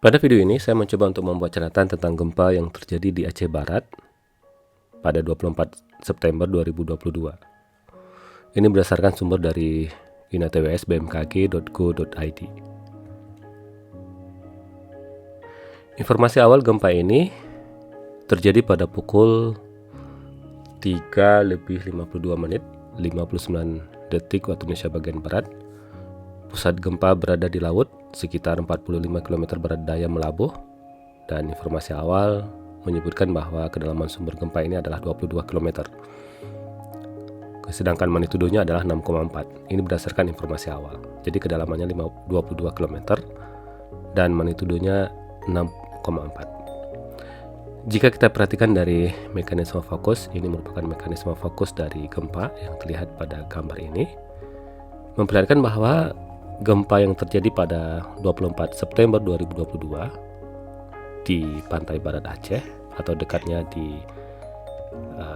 Pada video ini saya mencoba untuk membuat catatan tentang gempa yang terjadi di Aceh Barat pada 24 September 2022. Ini berdasarkan sumber dari inatws.bmkg.go.id. Informasi awal gempa ini terjadi pada pukul 3:52 menit 59 detik waktu Indonesia bagian Barat. Pusat gempa berada di laut sekitar 45 km barat daya Melabuh, dan informasi awal menyebutkan bahwa kedalaman sumber gempa ini adalah 22 km. Sedangkan magnitudonya adalah 6,4. Ini berdasarkan informasi awal. Jadi kedalamannya 22 km dan magnitudonya 6,4. Jika kita perhatikan dari mekanisme fokus, ini merupakan mekanisme fokus dari gempa yang terlihat pada gambar ini, memperlihatkan bahwa gempa yang terjadi pada 24 September 2022 di pantai barat Aceh atau dekatnya di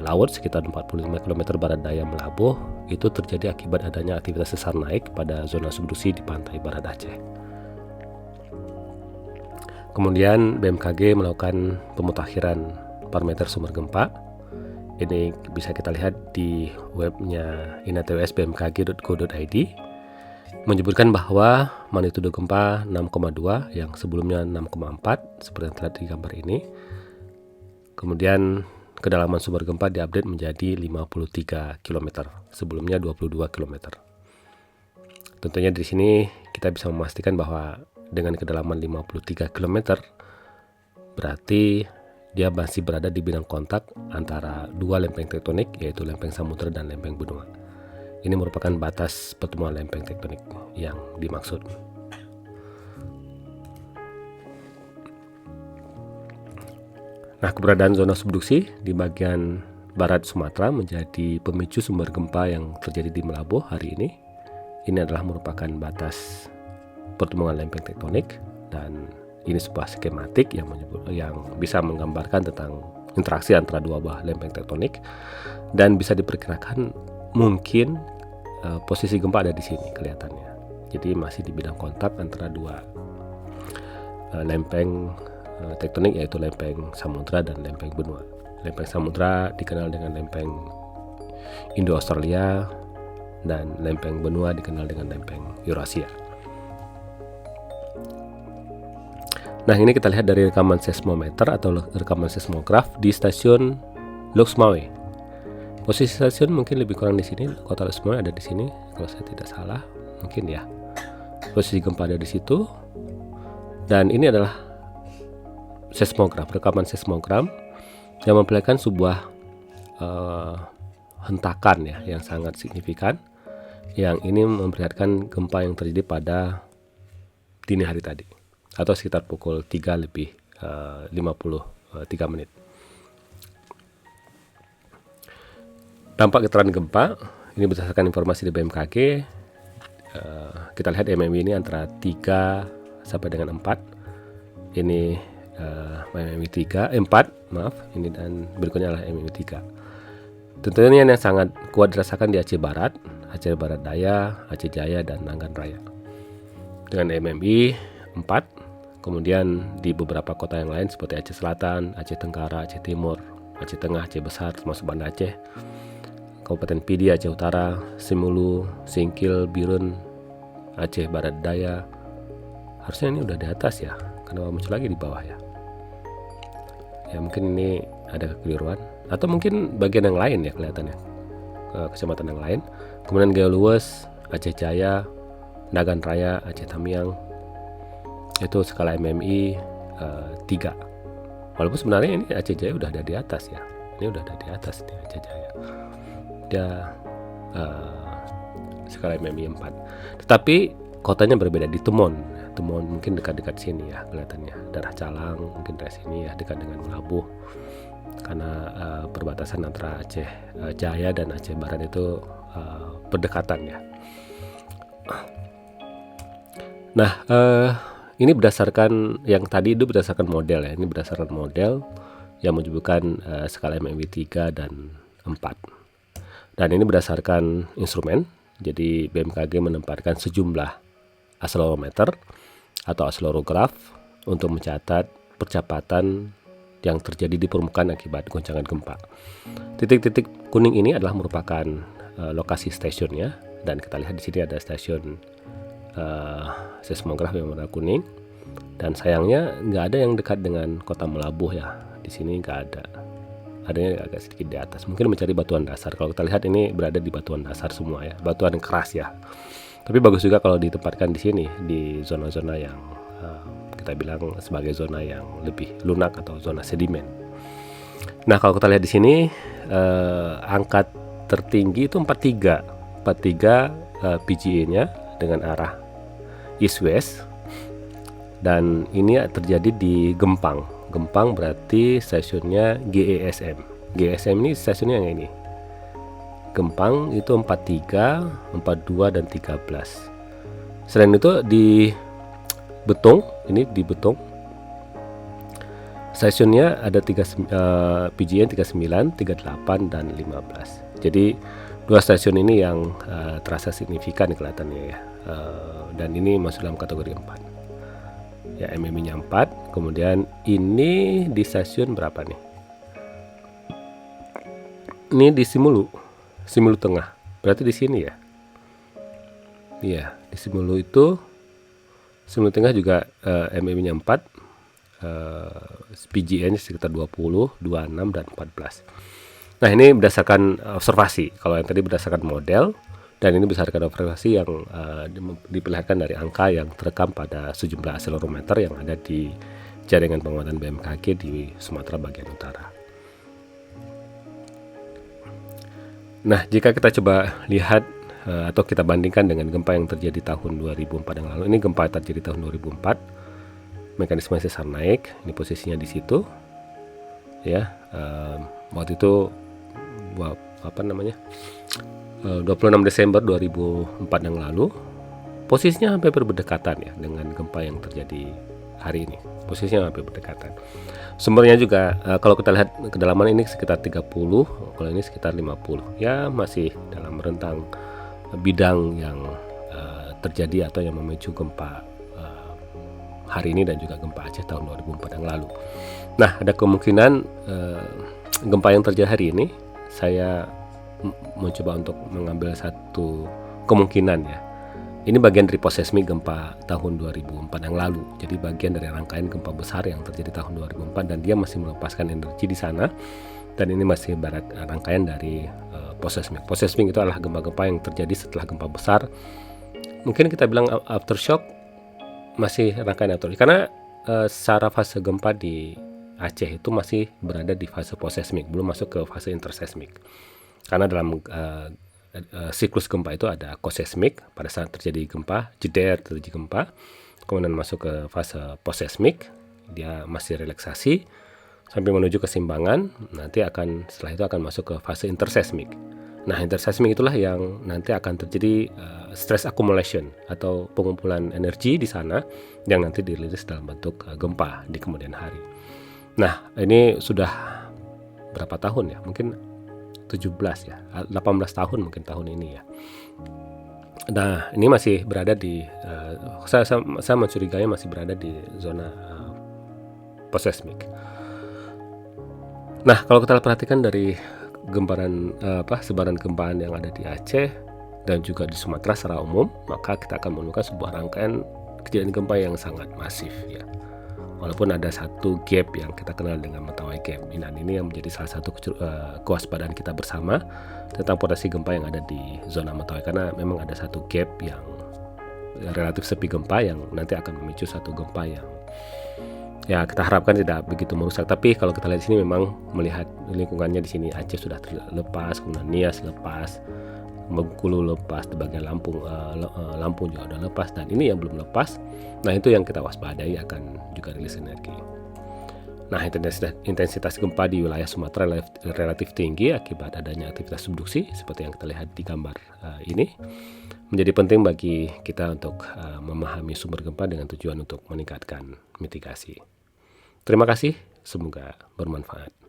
laut sekitar 45 km barat daya Melabuh itu terjadi akibat adanya aktivitas sesar naik pada zona subduksi di pantai barat Aceh. Kemudian BMKG melakukan pemutakhiran parameter sumber gempa. Ini bisa kita lihat di webnya inatws.bmkg.go.id, menyebutkan bahwa magnitudo gempa 6,2 yang sebelumnya 6,4 seperti yang terlihat di gambar ini. Kemudian kedalaman sumber gempa diupdate menjadi 53 km, sebelumnya 22 km. Tentunya di sini kita bisa memastikan bahwa dengan kedalaman 53 km berarti dia masih berada di bidang kontak antara dua lempeng tektonik, yaitu lempeng samudra dan lempeng benua. Ini merupakan batas pertemuan lempeng tektonik yang dimaksud. Nah, keberadaan zona subduksi di bagian barat Sumatera menjadi pemicu sumber gempa yang terjadi di Melabuh hari ini. Ini adalah merupakan batas pertemuan lempeng tektonik, dan ini sebuah skematik yang bisa menggambarkan tentang interaksi antara dua buah lempeng tektonik, dan bisa diperkirakan mungkin posisi gempa ada di sini kelihatannya. Jadi masih di bidang kontak antara dua lempeng tektonik, yaitu lempeng samudra dan lempeng benua. Lempeng samudra dikenal dengan lempeng Indo-Australia, dan lempeng benua dikenal dengan lempeng Eurasia. Nah, ini kita lihat dari rekaman seismometer atau rekaman seismograf di stasiun Loksmawe. Posisi stasiun mungkin lebih kurang di sini. Kota Loksmawe ada di sini, kalau saya tidak salah, mungkin ya. Posisi gempa ada di situ. Dan ini adalah seismograf, rekaman seismogram yang memperlihatkan sebuah hentakan ya yang sangat signifikan. Yang ini memperlihatkan gempa yang terjadi pada dini hari tadi, atau sekitar pukul 3:53 menit. Dampak getaran gempa ini berdasarkan informasi dari BMKG. Kita lihat MMI ini antara 3 sampai dengan 4. Ini MMI 4, ini, dan berikutnya adalah MMI 3. Tentunya yang sangat kuat dirasakan di Aceh Barat, Aceh Barat Daya, Aceh Jaya, dan Nagan Raya dengan MMI 4. Kemudian di beberapa kota yang lain seperti Aceh Selatan, Aceh Tenggara, Aceh Timur, Aceh Tengah, Aceh Besar, termasuk Banda Aceh, Kabupaten Pidi, Aceh Utara, Simulu, Singkil, Birun, Aceh Barat Daya. Harusnya ini udah di atas ya, kenapa muncul lagi di bawah ya? Ya mungkin ini ada kekeliruan, atau mungkin bagian yang lain ya kelihatannya, kecamatan yang lain. Kemudian Galuwes, Aceh Jaya, Nagan Raya, Aceh Tamiang, itu skala MMI 3. Walaupun sebenarnya ini Aceh Jaya udah ada di atas ya. Ini udah ada di atas nih Aceh Jaya. Dia skala MMI 4. Tetapi kotanya berbeda di Temon. Temon mungkin dekat-dekat sini ya kelihatannya. Daerah Calang mungkin dari sini ya, dekat dengan Melabuh. Karena perbatasan antara Aceh Jaya dan Aceh Barat itu berdekatan ya. Nah, ini berdasarkan yang tadi itu berdasarkan model ya. Ini berdasarkan model yang menyebutkan skala MMI 3 dan 4. Dan ini berdasarkan instrumen. Jadi BMKG menempatkan sejumlah akselerometer atau akselerograf untuk mencatat percepatan yang terjadi di permukaan akibat goncangan gempa. Titik-titik kuning ini adalah merupakan lokasi stasiunnya, dan kita lihat di sini ada stasiun seismograf yang warna kuning. Dan sayangnya nggak ada yang dekat dengan kota Melabuh ya. Di sini nggak ada. Adanya agak sedikit di atas. Mungkin mencari batuan dasar. Kalau kita lihat ini berada di batuan dasar semua ya, batuan keras ya. Tapi bagus juga kalau ditempatkan di sini di zona-zona yang kita bilang sebagai zona yang lebih lunak atau zona sedimen. Nah, kalau kita lihat di sini angka tertinggi itu 43 PGA-nya dengan arah east west. Dan ini terjadi di Gempang. Gempang berarti stasiunnya GESM. GESM ini stasiunnya yang ini. Gempang itu 43, 42 dan 13. Selain itu di Betung, ini di Betung. Stasiunnya ada PGN 39, 38 dan 15. Jadi dua stasiun ini yang terasa signifikan kelihatannya ya. Dan ini masuk dalam kategori 4. Ya, MMI-nya 4. Kemudian ini di stasiun berapa nih? Ini di Simulu Tengah. Berarti di sini ya. Iya, di Simulu Tengah juga MMI-nya 4. PGN sekitar 20, 26 dan 14. Nah, ini berdasarkan observasi. Kalau yang tadi berdasarkan model, dan ini berdasarkan observasi yang diperlihatkan dari angka yang terekam pada sejumlah akselerometer yang ada di jaringan pengamatan BMKG di Sumatera bagian utara. Nah, jika kita coba lihat atau kita bandingkan dengan gempa yang terjadi tahun 2004 yang lalu, ini gempa terjadi tahun 2004, mekanisme sesar naik, ini posisinya di situ, ya. Waktu itu 26 Desember 2004 yang lalu, posisinya hampir berdekatan ya dengan gempa yang terjadi hari ini. Posisinya hampir berdekatan. Sumbernya juga kalau kita lihat kedalaman ini sekitar 30, kalau ini sekitar 50. Ya, masih dalam rentang bidang yang terjadi atau yang memicu gempa hari ini dan juga gempa Aceh tahun 2004 yang lalu. Nah, ada kemungkinan gempa yang terjadi hari ini, saya mencoba untuk mengambil satu kemungkinan ya. Ini bagian dari posesmik gempa tahun 2004 yang lalu. Jadi bagian dari rangkaian gempa besar yang terjadi tahun 2004 dan dia masih melepaskan energi di sana. Dan ini masih rangkaian dari posesmik. Posesmik itu adalah gempa-gempa yang terjadi setelah gempa besar. Mungkin kita bilang aftershock, masih rangkaian aftershock. Karena secara fase gempa di Aceh itu masih berada di fase posesmik, belum masuk ke fase intersesmik. Karena dalam siklus gempa itu ada kosesmik, pada saat terjadi gempa, jeder terjadi gempa, kemudian masuk ke fase posesmik, dia masih relaksasi sampai menuju keseimbangan, nanti setelah itu akan masuk ke fase intersesmik. Nah, intersesmik itulah yang nanti akan terjadi stress accumulation atau pengumpulan energi di sana yang nanti dirilis dalam bentuk gempa di kemudian hari. Nah, ini sudah berapa tahun ya? Mungkin 17 ya, 18 tahun mungkin tahun ini ya. Nah, ini masih berada di saya mencurigai masih berada di zona posesmik. Nah, kalau kita perhatikan dari sebaran gempaan yang ada di Aceh dan juga di Sumatera secara umum, maka kita akan menemukan sebuah rangkaian kejadian gempa yang sangat masif ya. Walaupun ada satu gap yang kita kenal dengan Mentawai Gap, dan ini yang menjadi salah satu kewaspadaan kita bersama tentang potensi gempa yang ada di zona Mentawai, karena memang ada satu gap yang relatif sepi gempa yang nanti akan memicu satu gempa yang ya kita harapkan tidak begitu merusak. Tapi kalau kita lihat di sini memang melihat lingkungannya di sini Aceh sudah terlepas, kemudian Nias lepas, Bengkulu lepas, di bagian Lampung juga udah lepas, dan ini yang belum lepas. Nah, itu yang kita waspadai akan juga rilis energi. Nah, intensitas gempa di wilayah Sumatera relatif tinggi akibat adanya aktivitas subduksi seperti yang kita lihat di gambar ini. Menjadi penting bagi kita untuk memahami sumber gempa dengan tujuan untuk meningkatkan mitigasi. Terima kasih, semoga bermanfaat.